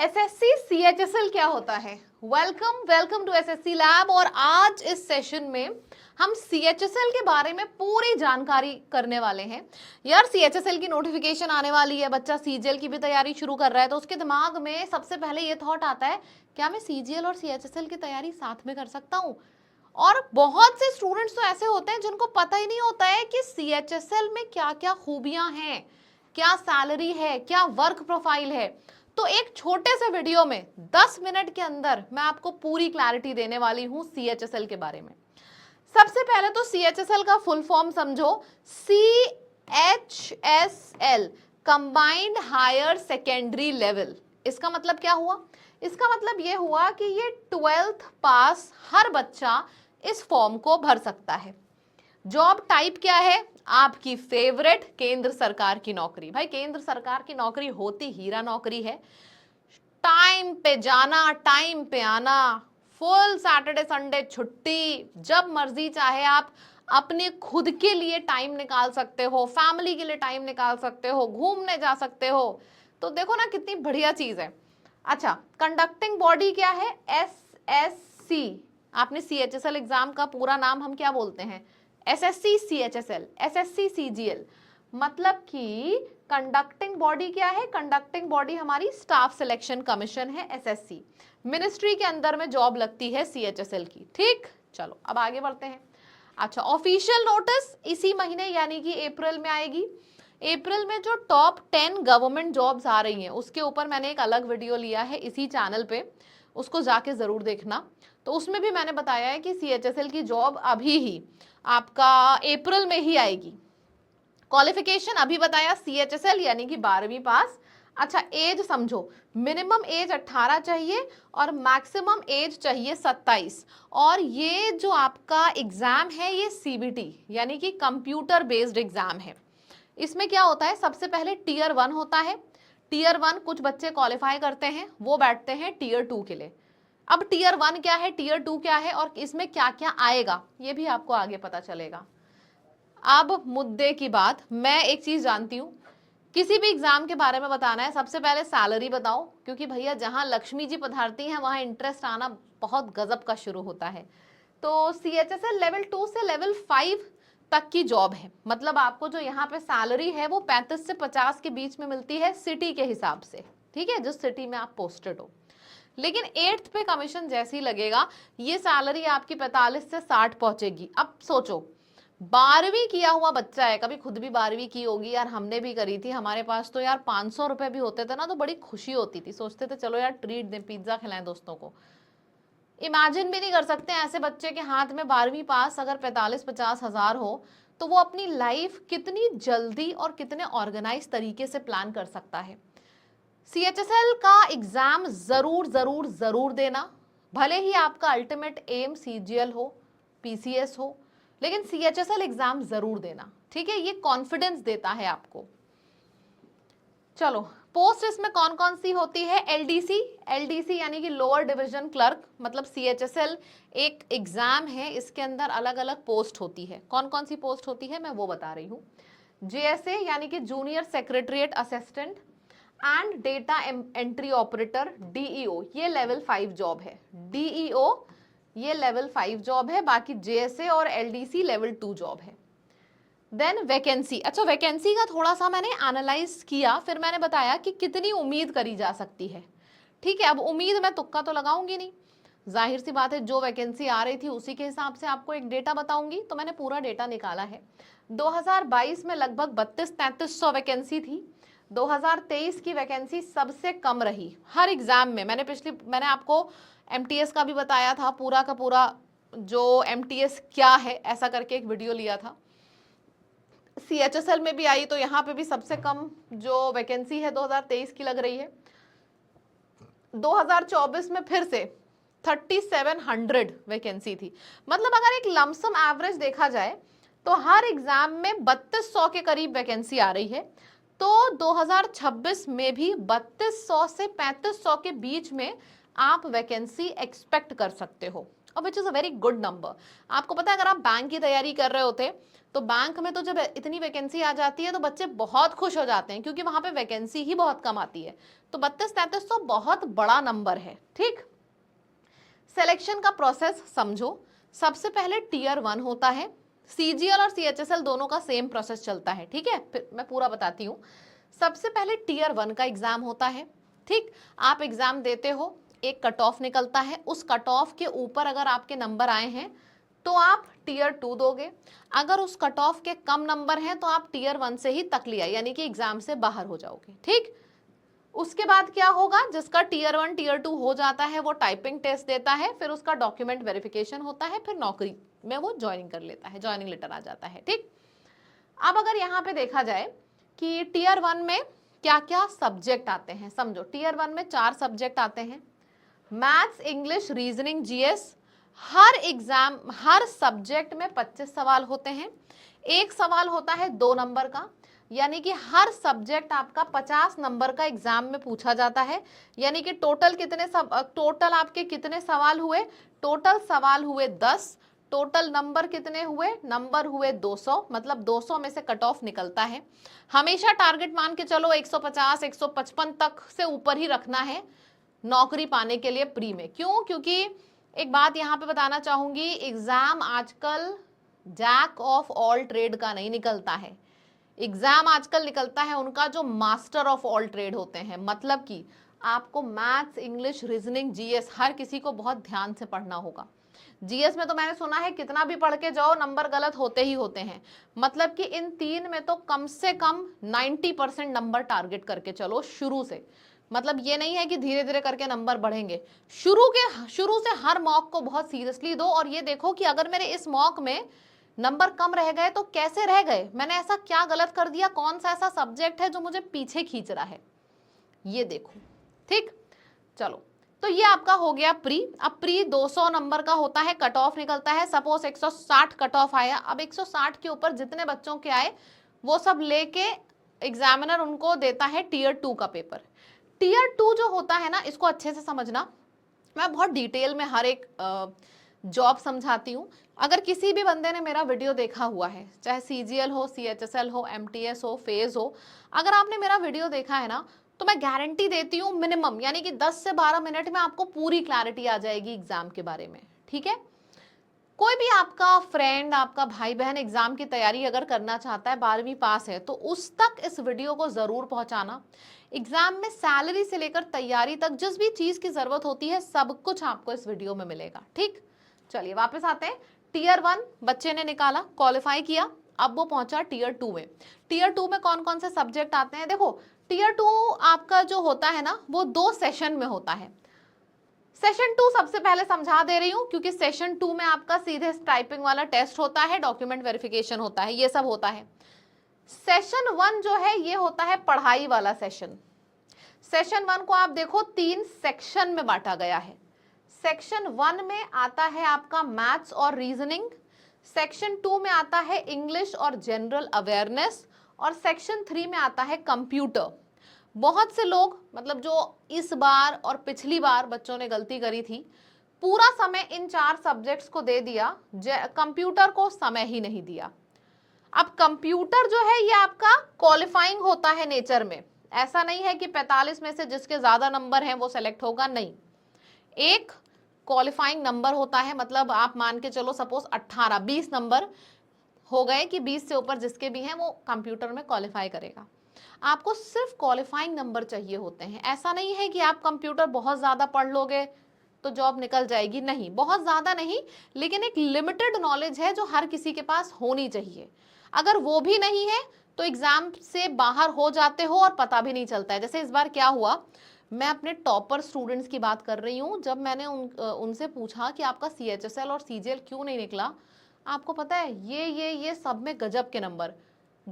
SSC CHSL क्या होता है? Welcome to SSC lab. और आज इस सेशन में हम सीएचएसएल के बारे में पूरी जानकारी करने वाले हैं। यार सीएचएसएल की नोटिफिकेशन आने वाली है, बच्चा सीजीएल की भी तैयारी शुरू कर रहा है, तो उसके दिमाग में सबसे पहले ये थॉट आता है, क्या मैं सीजीएल और सीएचएसएल की तैयारी साथ में कर सकता हूँ? और बहुत से स्टूडेंट्स तो ऐसे होते हैं जिनको पता ही नहीं होता है कि सीएचएसएल में क्या क्या खूबियां हैं, क्या सैलरी है, क्या वर्क प्रोफाइल है। तो एक छोटे से वीडियो में 10 मिनट के अंदर मैं आपको पूरी क्लैरिटी देने वाली हूं सीएचएसएल के बारे में। सबसे पहले तो सीएचएसएल का फुल फॉर्म समझो, CHSL, combined higher secondary level. इसका मतलब क्या हुआ? इसका मतलब ये हुआ कि ये 12th पास हर बच्चा इस फॉर्म को भर सकता है। जॉब टाइप क्या है? आपकी फेवरेट केंद्र सरकार की नौकरी। भाई केंद्र सरकार की नौकरी होती हीरा नौकरी है। टाइम पे जाना, टाइम पे आना, फुल सैटरडे संडे छुट्टी, जब मर्जी चाहे आप अपने खुद के लिए टाइम निकाल सकते हो, फैमिली के लिए टाइम निकाल सकते हो, घूमने जा सकते हो। तो देखो ना कितनी बढ़िया चीज है। अच्छा, कंडक्टिंग बॉडी क्या है? SSC। आपने सीएचएसएल एग्जाम का पूरा नाम हम क्या बोलते हैं? SSC CHSL, SSC CGL। मतलब कि कंडक्टिंग बॉडी क्या है? कंडक्टिंग बॉडी हमारी स्टाफ सिलेक्शन कमीशन है, SSC। मिनिस्ट्री के अंदर में जॉब लगती है सीएचएसएल की। ठीक, चलो अब आगे बढ़ते हैं। अच्छा, ऑफिशियल नोटिस इसी महीने यानी कि अप्रैल में आएगी। अप्रैल में जो टॉप 10 गवर्नमेंट जॉब्स आ रही हैं उसके ऊपर मैंने एक अलग वीडियो लिया है इसी चैनल पे, उसको जाके जरूर देखना। तो उसमें भी मैंने बताया है कि सीएचएसएल की जॉब अभी ही आपका अप्रैल में ही आएगी। क्वालिफिकेशन अभी बताया, सीएचएसएल यानी कि 12वीं पास। अच्छा, एज समझो, मिनिमम एज 18 चाहिए और मैक्सिमम एज चाहिए 27। और ये जो आपका एग्जाम है ये सीबीटी यानी कि कंप्यूटर बेस्ड एग्जाम है। इसमें क्या होता है? सबसे पहले टीयर 1 होता है। टीयर 1 कुछ बच्चे क्वालिफाई करते हैं, वो बैठते हैं टीयर 2 के लिए। अब टीयर 1 क्या है, टीयर 2 क्या है और इसमें क्या क्या आएगा ये भी आपको आगे पता चलेगा। अब मुद्दे की बात, मैं एक चीज जानती हूँ, किसी भी एग्जाम के बारे में बताना है सबसे पहले सैलरी बताओ, क्योंकि भैया जहां लक्ष्मी जी पधारती हैं वहां इंटरेस्ट आना बहुत गजब का शुरू होता है। तो सीएचएसएल लेवल 2 से लेवल 5 तक की जॉब है। मतलब आपको जो यहाँ पे सैलरी है वो 35 से 50 के बीच में मिलती है सिटी के हिसाब से, ठीक है, जिस सिटी में आप पोस्टेड हो। लेकिन 8th पे कमीशन जैसे ही लगेगा ये सैलरी आपकी 45 से 60 पहुंचेगी। अब सोचो, 12वीं किया हुआ बच्चा है, कभी खुद भी 12वीं की होगी यार, हमने भी करी थी। हमारे पास तो यार 500 रुपए भी होते थे ना तो बड़ी खुशी होती थी, सोचते थे चलो यार ट्रीट दें, पिज्जा खिलाएं दोस्तों को। इमेजिन भी नहीं कर सकते ऐसे बच्चे के हाथ में 12वीं पास अगर 45-50 हजार हो तो वो अपनी लाइफ कितनी जल्दी और कितने ऑर्गेनाइज तरीके से प्लान कर सकता है। सीएचएसएल का एग्जाम जरूर जरूर जरूर देना, भले ही आपका अल्टीमेट एम सीजीएल हो, पीसीएस हो, लेकिन सीएचएसएल एग्जाम जरूर देना, ठीक है? ये कॉन्फिडेंस देता है आपको। चलो, पोस्ट इसमें कौन कौन सी होती है? एलडीसी, एलडीसी यानी कि लोअर डिवीजन क्लर्क। मतलब सीएचएसएल एक एग्जाम है, इसके अंदर अलग अलग पोस्ट होती है। कौन कौन सी पोस्ट होती है मैं वो बता रही हूँ। जेएसए यानी कि junior secretariat assistant and data entry operator, DEO, ये लेवल 5 जॉब है। डीईओ ये लेवल 5 जॉब है, बाकी जेएसए और एलडीसी लेवल 2 जॉब है। Then vacancy. अच्छा, वैकेंसी का थोड़ा सा मैंने एनालाइज किया, फिर मैंने बताया कि कितनी उम्मीद करी जा सकती है, ठीक है? अब उम्मीद मैं तुक्का तो लगाऊंगी नहीं, जाहिर सी बात है, जो वैकेंसी आ रही थी उसी के हिसाब से आपको एक डेटा बताऊंगी। तो मैंने पूरा डेटा निकाला है। 2022 में लगभग 32-3300 वैकेंसी थी। 2023 की वैकेंसी सबसे कम रही हर एग्जाम में। मैंने आपको एमटीएस का भी बताया था, पूरा का पूरा जो एमटीएस क्या है ऐसा करके एक वीडियो लिया था। सीएचएसएल में भी आई तो यहाँ पे भी सबसे कम जो वैकेंसी है 2023 की लग रही है। 2024 में फिर से 3700 वैकेंसी थी। मतलब अगर एक लमसम एवरेज देखा जाए तो हर एग्जाम में 3200 के करीब वैकेंसी आ रही है। तो 2026 में भी 3200 से 3500 के बीच में आप वैकेंसी एक्सपेक्ट कर सकते हो। और which is a very good number. आपको पता है अगर आप बैंक की तैयारी कर रहे होते तो बैंक में तो जब इतनी वैकेंसी आ जाती है तो बच्चे बहुत खुश हो जाते हैं, क्योंकि वहां पे वैकेंसी ही बहुत कम आती है। तो 32-33 बहुत बड़ा नंबर है। ठीक, सिलेक्शन का प्रोसेस समझो। सबसे पहले टीयर 1 होता है, सीजीएल और सीएचएसएल दोनों का सेम प्रोसेस चलता है। ठीक है, फिर मैं पूरा बताती हूँ। सबसे पहले टीयर 1 का एग्जाम होता है। ठीक, आप एग्जाम देते हो, एक कट ऑफ निकलता है, उस कट ऑफ के ऊपर अगर आपके नंबर आए हैं तो आप टीयर 2 दोगे, अगर उस कट ऑफ के कम नंबर हैं तो आप टीयर 1 से ही तकलिया यानी कि एग्जाम से बाहर हो जाओगे। ठीक, उसके बाद क्या होगा, जिसका टीयर 1 टीयर 2 हो जाता है वो टाइपिंग टेस्ट देता है, फिर उसका डॉक्यूमेंट वेरिफिकेशन होता है, फिर नौकरी में वो ज्वाइनिंग कर लेता है, ज्वाइनिंग लेटर आ जाता है। ठीक, अब अगर यहाँ पे देखा जाए कि टीयर 1 में क्या क्या सब्जेक्ट आते हैं, समझो टीयर 1 में 4 सब्जेक्ट आते हैं, मैथ्स, इंग्लिश, रीजनिंग, जीएस। हर एग्जाम, हर सब्जेक्ट में 25 सवाल होते हैं। एक सवाल होता है 2 नंबर का, यानी कि हर सब्जेक्ट आपका 50 नंबर का एग्जाम में पूछा जाता है। यानी कि टोटल आपके कितने सवाल हुए, टोटल सवाल हुए 10, टोटल नंबर कितने हुए, नंबर हुए 200, मतलब 200 में से कट ऑफ निकलता है। हमेशा टारगेट मान के चलो 150 155 तक से ऊपर ही रखना है नौकरी पाने के लिए प्री में। क्यों, क्योंकि एक बात यहाँ पे बताना चाहूंगी, एग्जाम आजकल जैक ऑफ ऑल ट्रेड का नहीं निकलता है, एग्जाम आजकल निकलता है उनका जो मास्टर ऑफ ऑल ट्रेड होते हैं। मतलब कि आपको मैथ्स, इंग्लिश, रीजनिंग, जीएस हर किसी को बहुत ध्यान से पढ़ना होगा। जीएस में तो मैंने सुना है कितना भी पढ़ के जाओ नंबर गलत होते ही होते हैं। मतलब कि इन 3 में तो कम से कम 90% नंबर टारगेट करके चलो शुरू से। मतलब ये नहीं है कि धीरे धीरे करके नंबर बढ़ेंगे, शुरू से हर मॉक को बहुत सीरियसली दो और ये देखो कि अगर मेरे इस मॉक में नंबर कम रह गए तो कैसे रह गए, मैंने ऐसा क्या गलत कर दिया, कौन सा ऐसा सब्जेक्ट है जो मुझे पीछे खींच रहा है, ये देखो। ठीक, चलो, तो ये आपका हो गया प्री। अब प्री 200 नंबर का होता है, कट ऑफ निकलता है। सपोज 160 कट ऑफ आया, अब 160 के ऊपर जितने बच्चों के आए वो सब लेके एग्जामिनर उनको देता है टीयर 2 का पेपर। टीयर 2 जो होता है ना, इसको अच्छे से समझना, मैं बहुत डिटेल में हर एक जॉब समझाती हूँ। अगर किसी भी बंदे ने मेरा वीडियो देखा हुआ है, चाहे सीजीएल हो, सीएचएसएल हो, एमटीएस हो, फेज हो, अगर आपने मेरा वीडियो देखा है ना तो मैं गारंटी देती हूँ मिनिमम यानी कि 10 से 12 मिनट में आपको पूरी क्लैरिटी आ जाएगी एग्जाम के बारे में। ठीक है, कोई भी आपका फ्रेंड, आपका भाई बहन एग्जाम की तैयारी अगर करना चाहता है, 12वीं पास है, तो उस तक इस वीडियो को जरूर पहुंचाना। एग्जाम में सैलरी से लेकर तैयारी तक जिस भी चीज की जरूरत होती है सब कुछ आपको इस वीडियो में मिलेगा। ठीक, चलिए वापस आते हैं। टीयर 1 बच्चे ने निकाला, क्वालिफाई किया, अब वो पहुंचा टीयर 2 में। टीयर 2 में कौन कौन से सब्जेक्ट आते हैं, देखो टीयर 2 आपका जो होता है ना वो 2 सेशन में होता है। सेशन 2 सबसे पहले समझा दे रही हूं क्योंकि सेशन 2 में आपका सीधे टाइपिंग वाला टेस्ट होता है, डॉक्यूमेंट वेरिफिकेशन होता है, ये सब होता है। सेशन 1 जो है ये होता है पढ़ाई वाला सेशन। सेशन 1 को आप देखो 3 सेक्शन में बांटा गया है। सेक्शन 1 में आता है आपका मैथ्स और रीजनिंग, सेक्शन 2 में आता है इंग्लिश और जनरल अवेयरनेस, और सेक्शन 3 में आता है कंप्यूटर। बहुत से लोग, मतलब जो इस बार और पिछली बार बच्चों ने गलती करी थी, पूरा समय इन 4 सब्जेक्ट्स को दे दिया, कंप्यूटर को समय ही नहीं दिया। अब कंप्यूटर जो है ये आपका क्वालिफाइंग होता है नेचर में, ऐसा नहीं है कि 45 में से जिसके ज्यादा नंबर हैं वो सेलेक्ट होगा, नहीं, एक क्वालिफाइंग नंबर होता है। मतलब आप मान के चलो सपोज 18-20 नंबर हो गए कि 20 से ऊपर जिसके भी हैं वो कंप्यूटर में क्वालिफाई करेगा। आपको सिर्फ क्वालिफाइंग नंबर चाहिए होते हैं। ऐसा नहीं है कि आप कंप्यूटर बहुत ज्यादा पढ़ लोगे तो जॉब निकल जाएगी, नहीं, बहुत ज्यादा नहीं, लेकिन एक लिमिटेड नॉलेज है जो हर किसी के पास होनी चाहिए। अगर वो भी नहीं है तो एग्जाम से बाहर हो जाते हो और पता भी नहीं चलता है। जैसे इस बार क्या हुआ, मैं अपने टॉपर स्टूडेंट्स की बात कर रही हूँ, जब मैंने उनसे पूछा कि आपका सीएचएसएल और सीजीएल क्यों नहीं निकला, आपको पता है ये सब में गजब के नंबर,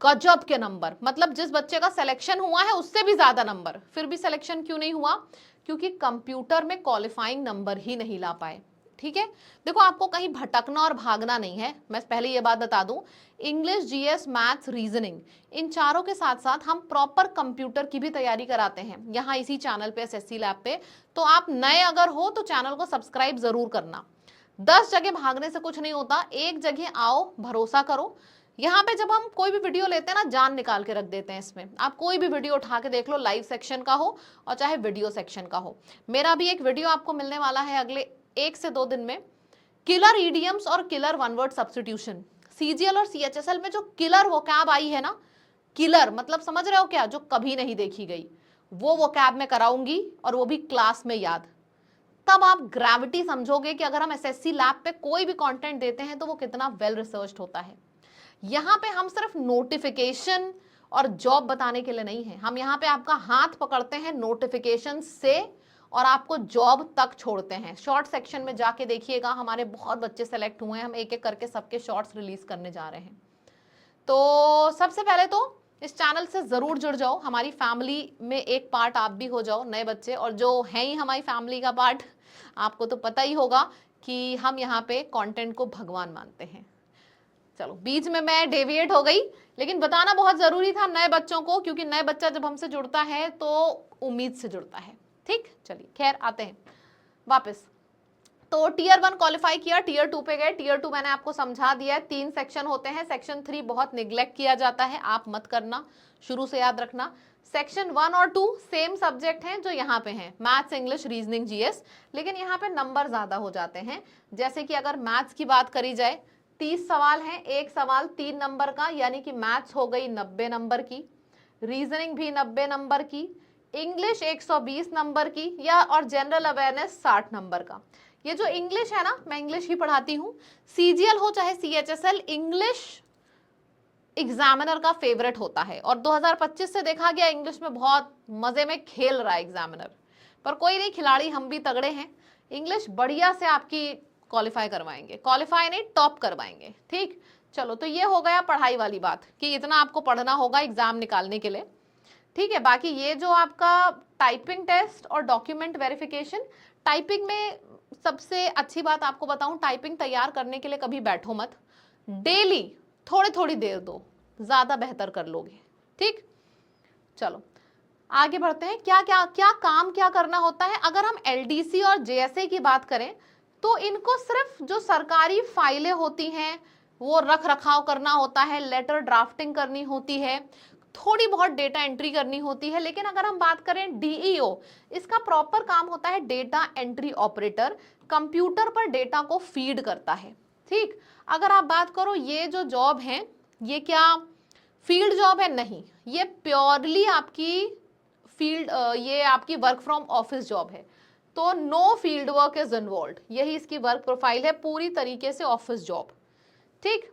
गजब के नंबर, मतलब जिस बच्चे का सिलेक्शन हुआ है उससे भी ज्यादा नंबर। फिर भी सिलेक्शन क्यों नहीं हुआ, क्योंकि कंप्यूटर में क्वालिफाइंग नंबर ही नहीं ला पाए। ठीक है, देखो आपको कहीं भटकना और भागना नहीं है, मैं पहले ये बात बता दूं, इंग्लिश, जीएस, मैथ्स, रीजनिंग, इन चारों के साथ साथ हम प्रॉपर कंप्यूटर की भी तैयारी कराते हैं यहाँ इसी चैनल पे, एसएससी लैब पे। तो आप नए अगर हो तो चैनल को सब्सक्राइब जरूर करना। 10 जगह भागने से कुछ नहीं होता, एक जगह आओ, भरोसा करो। यहाँ पे जब हम कोई भी वीडियो लेते हैं ना, जान निकाल के रख देते हैं इसमें। आप कोई भी वीडियो उठा के देख लो, लाइव सेक्शन का हो और चाहे वीडियो सेक्शन का हो। मेरा भी एक वीडियो आपको मिलने वाला है अगले 1 से 2 दिन में, किलर ईडियम्स और killer one word substitution. CGL और सीएचएसएल में जो किलर वोकैब आई है ना, किलर मतलब समझ रहे हो क्या, जो कभी नहीं देखी गई, वो वोकैब में कराऊंगी और वो भी क्लास में याद। तब आप ग्रेविटी समझोगे कि अगर हम एसएससी लैब पे कोई भी कंटेंट देते हैं तो वो कितना वेल रिसर्च्ड होता है। यहाँ पे हम सिर्फ नोटिफिकेशन और जॉब बताने के लिए नहीं है, हम यहाँ पे आपका हाथ पकड़ते हैं नोटिफिकेशन से और आपको जॉब तक छोड़ते हैं। शॉर्ट सेक्शन में जाके देखिएगा, हमारे बहुत बच्चे सेलेक्ट हुए हैं, हम एक एक करके सबके शॉर्ट्स रिलीज करने जा रहे हैं। तो सबसे पहले तो इस चैनल से जरूर जुड़ जाओ, हमारी फैमिली में एक पार्ट आप भी हो जाओ, नए बच्चे। और जो हैं ही हमारी फैमिली का पार्ट, आपको तो पता ही होगा कि हम यहाँ पे कंटेंट को भगवान मानते हैं। चलो बीच में मैं डेविएट हो गई, लेकिन बताना बहुत जरूरी था नए बच्चों को, क्योंकि नए बच्चा जब हमसे जुड़ता है तो उम्मीद से जुड़ता है। ठीक, चलिए खैर आते हैं वापस। तो टीयर 1 क्वालिफाई किया, टीयर 2 पे गए। टीयर 2 मैंने आपको समझा दिया है, 3 सेक्शन होते हैं। सेक्शन 3 बहुत निग्लेक्ट किया जाता है, आप मत करना, शुरू से याद रखना। सेक्शन 1 और 2 सेम सब्जेक्ट हैं जो यहाँ पे हैं, मैथ्स, इंग्लिश, रीजनिंग, जीएस, लेकिन यहाँ पे नंबर ज्यादा हो जाते हैं। जैसे कि अगर मैथ्स की बात करी जाए, 30 सवाल हैं, एक सवाल 3 नंबर का, यानी कि मैथ्स हो गई 90 नंबर की, रीजनिंग भी 90 नंबर की, इंग्लिश 120 नंबर की, या और जनरल अवेयरनेस 60 नंबर का। ये जो इंग्लिश है ना, मैं इंग्लिश ही पढ़ाती हूँ, सीजीएल हो चाहे सीएचएसएल, इंग्लिश एग्जामिनर का फेवरेट होता है। और 2025 से देखा गया इंग्लिश में बहुत मजे में खेल रहा है एग्जामिनर, पर कोई नहीं, खिलाड़ी हम भी तगड़े हैं, इंग्लिश बढ़िया से आपकी क्वालिफाई करवाएंगे, क्वालिफाई नहीं टॉप करवाएंगे। ठीक, चलो तो ये हो गया पढ़ाई वाली बात कि इतना आपको पढ़ना होगा एग्जाम निकालने के लिए। ठीक है, बाकी ये जो आपका टाइपिंग टेस्ट और डॉक्यूमेंट वेरिफिकेशन, टाइपिंग में सबसे अच्छी बात आपको बताऊं, टाइपिंग तैयार करने के लिए कभी बैठो मत, डेली थोड़ी थोड़ी देर दो, ज्यादा बेहतर कर लोगे। ठीक, चलो आगे बढ़ते हैं। क्या क्या क्या काम क्या करना होता है। अगर हम एलडीसी और जेएसए की बात करें तो इनको सिर्फ जो सरकारी फाइलें होती हैं वो रख रखाव करना होता है, लेटर ड्राफ्टिंग करनी होती है, थोड़ी बहुत डेटा एंट्री करनी होती है। लेकिन अगर हम बात करें डीईओ, इसका प्रॉपर काम होता है डेटा एंट्री ऑपरेटर, कंप्यूटर पर डेटा को फीड करता है। ठीक, अगर आप बात करो ये जो जॉब है ये क्या फील्ड जॉब है, नहीं, ये प्योरली आपकी फील्ड, ये आपकी वर्क फ्रॉम ऑफिस जॉब है। तो know field work is involve, यही इसकी वर्क प्रोफाइल है, पूरी तरीके से ऑफिस जॉब। ठीक,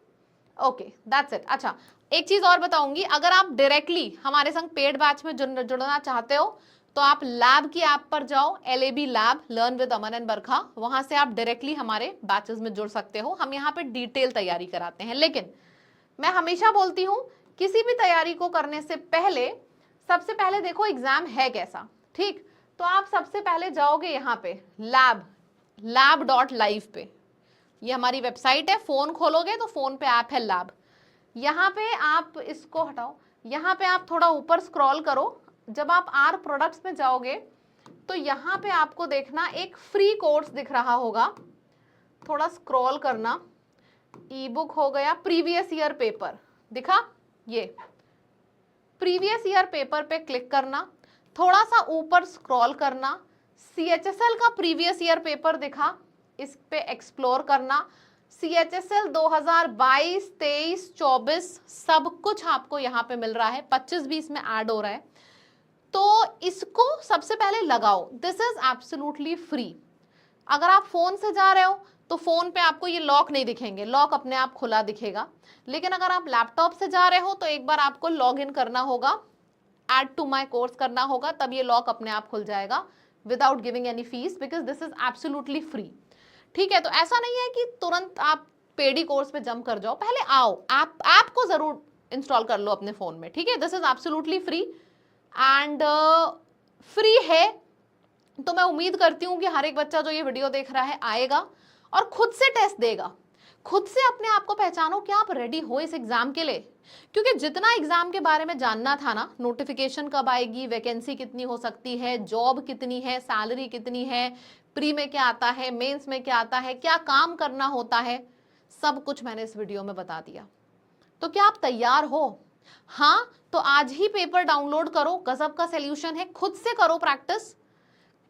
ओके, दैट्स इट। अच्छा, एक चीज और बताऊंगी, अगर आप डायरेक्टली हमारे संग पेड बैच में जुड़ना चाहते हो तो आप लैब की ऐप पर जाओ, LAB lab, learn with Aman and Barkha, वहां से आप डायरेक्टली हमारे बैचेस में जुड़ सकते हो। हम यहाँ पे डिटेल तैयारी कराते हैं, लेकिन मैं हमेशा बोलती हूँ किसी भी तैयारी को करने से पहले सबसे पहले देखो एग्जाम है कैसा। ठीक, तो आप सबसे पहले जाओगे यहाँ पे lab.live पे, ये हमारी वेबसाइट है, फोन खोलोगे तो फोन पे ऐप है लैब, यहाँ पे आप इसको हटाओ, यहाँ पे आप थोड़ा ऊपर स्क्रॉल करो, जब आप आर प्रोडक्ट्स में जाओगे तो यहाँ पे आपको देखना एक फ्री कोर्स दिख रहा होगा, थोड़ा स्क्रॉल करना, ई बुक हो गया, प्रीवियस ईयर पेपर दिखा, ये प्रीवियस ईयर पेपर पे क्लिक करना, थोड़ा सा ऊपर स्क्रॉल करना, सीएचएसएल का प्रीवियस ईयर पेपर दिखा, इस पे एक्सप्लोर करना, सीएचएसएल 2022, 23, 24 सब कुछ आपको यहाँ पे मिल रहा है, 25-20 में ऐड हो रहा है, तो इसको सबसे पहले लगाओ, दिस इज एब्सोल्युटली फ्री। अगर आप फोन से जा रहे हो तो फोन पे आपको ये लॉक नहीं दिखेंगे, लॉक अपने आप खुला दिखेगा, लेकिन अगर आप लैपटॉप से जा रहे हो तो एक बार आपको लॉग इन करना होगा, ऐड टू माई कोर्स करना होगा, तब ये लॉक अपने आप खुल जाएगा without giving any fees, because this is absolutely free. ठीक है, तो ऐसा नहीं है कि तुरंत आप पेडी कोर्स पे जंप कर जाओ, पहले आओ, ऐप को जरूर इंस्टॉल कर लो अपने फोन में। ठीक है, this is absolutely free and free है, तो मैं उम्मीद करती हूँ कि हर एक बच्चा जो ये वीडियो देख रहा है आएगा और खुद से टेस्ट देगा, खुद से अपने आप को पहचानो कि आप रेडी हो इस एग्जाम के लिए, क्योंकि जितना एग्जाम के बारे में जानना था ना, नोटिफिकेशन कब आएगी, वैकेंसी कितनी हो सकती है, जॉब कितनी है, सैलरी कितनी है, प्री में क्या आता है, मेंस में क्या आता है, क्या काम करना होता है, सब कुछ मैंने इस वीडियो में बता दिया। तो क्या आप तैयार हो? हाँ, तो आज ही पेपर डाउनलोड करो, गजब का सॉल्यूशन है, खुद से करो प्रैक्टिस,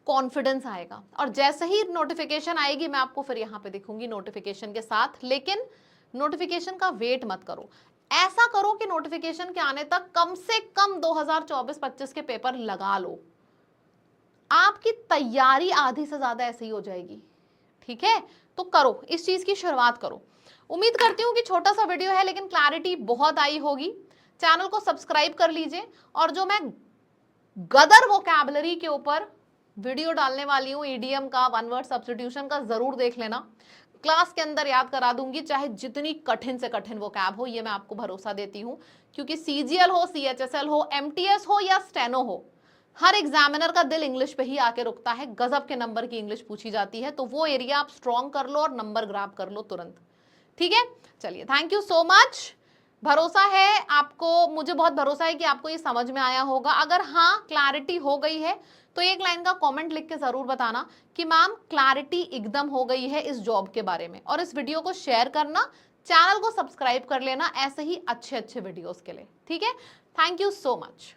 कॉन्फिडेंस आएगा। और जैसे ही नोटिफिकेशन आएगी मैं आपको फिर यहाँ पे दिखूंगी नोटिफिकेशन के साथ, लेकिन नोटिफिकेशन का वेट मत करो, ऐसा करो कि नोटिफिकेशन के आने तक कम से कम 2024-25 के पेपर लगा लो, आपकी तैयारी आधी से ज्यादा ऐसे ही हो जाएगी। ठीक है, तो करो, इस चीज की शुरुआत करो। उम्मीद करती हूँ कि छोटा सा वीडियो है लेकिन क्लैरिटी बहुत आई होगी। चैनल को सब्सक्राइब कर लीजिए, और जो मैं गदर वोकैबुलरी के ऊपर वीडियो डालने वाली हूँ, ईडीएम का, वन वर्ड सब्स्टिट्यूशन का, जरूर देख लेना। क्लास के अंदर याद करा दूंगी, चाहे जितनी कठिन से कठिन वोकैब हो, ये मैं आपको भरोसा देती हूँ, क्योंकि सीजीएल हो, सीएचएसएल हो, एमटीएस हो या स्टेनो हो, हर एग्जामिनर का दिल इंग्लिश पे ही आके रुकता है, गजब के नंबर की इंग्लिश पूछी जाती है, तो वो एरिया आप स्ट्रॉन्ग कर लो और नंबर ग्रैब कर लो तुरंत। ठीक है, चलिए, थैंक यू सो मच। भरोसा है आपको, मुझे बहुत भरोसा है कि आपको ये समझ में आया होगा। अगर हाँ क्लैरिटी हो गई है तो एक लाइन का कमेंट लिख के जरूर बताना कि मैम क्लैरिटी एकदम हो गई है इस जॉब के बारे में, और इस वीडियो को शेयर करना, चैनल को सब्सक्राइब कर लेना ऐसे ही अच्छे अच्छे वीडियोस के लिए। ठीक है, थैंक यू सो मच।